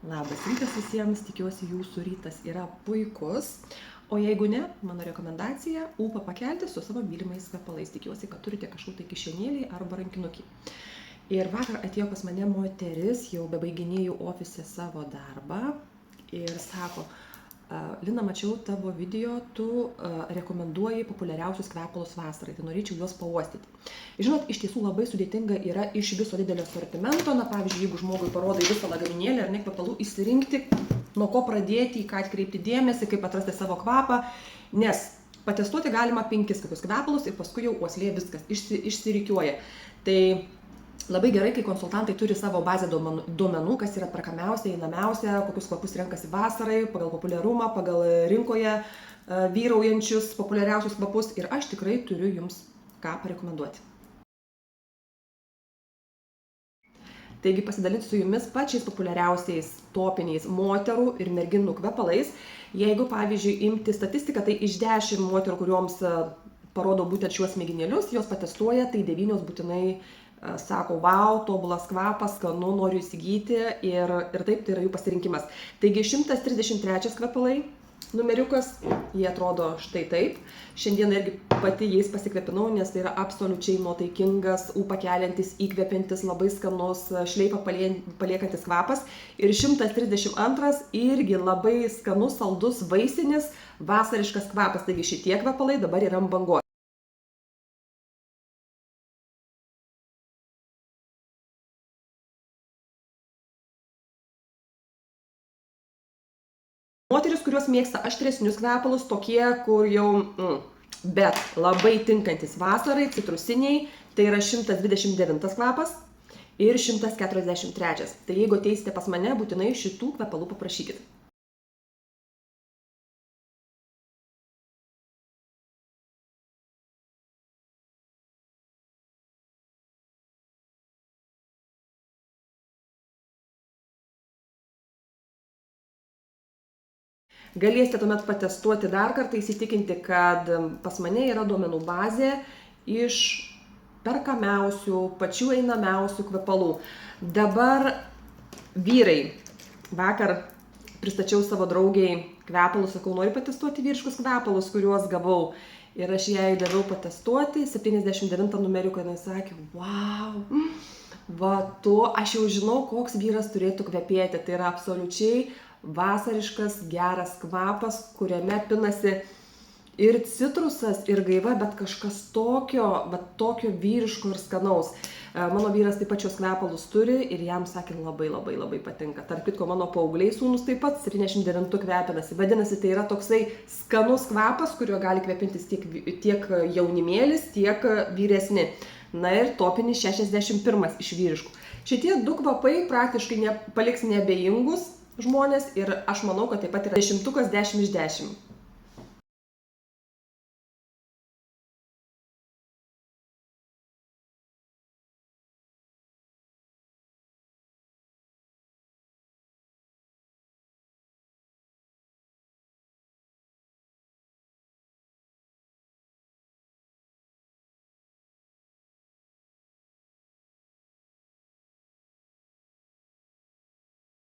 Labas rytas visiems, tikiuosi jūsų rytas yra puikus. O jeigu ne, mano rekomendacija - ūpą pakelti su savo mylimais kvepalais. Tikiuosi, kad turite kažkur tai kišenėlį arba rankinukį. Ir vakar atėjo pas mane moteris, jau bebaiginėjau ofise savo darbą ir sako: Lina, mačiau tavo video, tu rekomenduoji populiariausius kvepalus vasarai, tai norėčiau juos pauostyti. Žinot, iš tiesų labai sudėtinga yra iš viso didelio asortimento, na pavyzdžiui, jeigu žmogui parodai visą lagaminėlį ar ne kvepalų, išsirinkti, nuo ko pradėti, į ką atkreipti dėmesį, kaip atrasti savo kvapą, nes patestuoti galima 5 kokius kvepalus ir paskui jau uoslė viskas išsirikiuoja. Tai labai gerai, kai konsultantai turi savo bazę duomenų, kas yra perkamiausia, einamiausia, kokius kvapus renkasi vasarai, pagal populiarumą, pagal rinkoje vyraujančius populiariausius kvapus, ir aš tikrai turiu jums ką parekomenduoti. Taigi pasidalinsiu su jumis pačiais populiariausiais topiniais moterų ir merginų kvepalais. Jeigu, pavyzdžiui, imti statistiką, tai iš 10 moterų, kurioms parodo būtent šiuos mėginėlius, jos patestuoja, tai 9 būtinai sako: "Vau, tobulas kvapas, skanu, noriu įsigyti", ir taip, tai yra jų pasirinkimas. Taigi 133 kvepalai, numeriukas, jie atrodo štai taip. Šiandien irgi pati jais pasikvepinau, nes tai yra absoliučiai nuotaikingas, ūpą keliantis, įkvepiantis, labai skanus, šleifą paliekantis kvapas. Ir 132 irgi labai skanus, saldus, vaisinis, vasariškas kvapas. Taigi šitie kvepalai dabar yra ant bangos. Moteris, kurios mėgsta aštresnius kvepalus, tokie, kur jau, bet labai tinkantis vasarai, citrusiniai, tai yra 129 kvapas ir 143. Tai jeigu ateisite pas mane, būtinai šitų kvepalų paprašykit. Galėsite tuomet patestuoti dar kartą, įsitikinti, kad pas mane yra duomenų bazė iš perkamiausių, pačių einamiausių kvepalų. Dabar vyrai. Vakar pristačiau savo draugiai kvepalus, sakau: "Noriu patestuoti vyriškus kvepalus, kuriuos gavau." Ir aš jai daviau patestuoti 79 numeriuką, jinai sakė: "Wow, va tu, aš jau žinau, koks vyras turėtų kvepėti." Tai yra absoliučiai vasariškas, geras kvapas, kuriame pinasi ir citrusas, ir gaiva, bet kažkas tokio vyriško ir skanaus. Mano vyras taip pat šios kvepalus turi ir jam, sakė, labai patinka. Tarp kitko, mano paaugliai sūnus taip pat 79 kvepinasi. Vadinasi, tai yra toksai skanus kvapas, kuriuo gali kvepintis tiek jaunimėlis, tiek vyresni. Na ir topinis 61 iš vyriškų. Šitie 2 kvapai praktiškai paliks neabejingus žmonės, ir aš manau, kad taip pat yra 10 iš 10.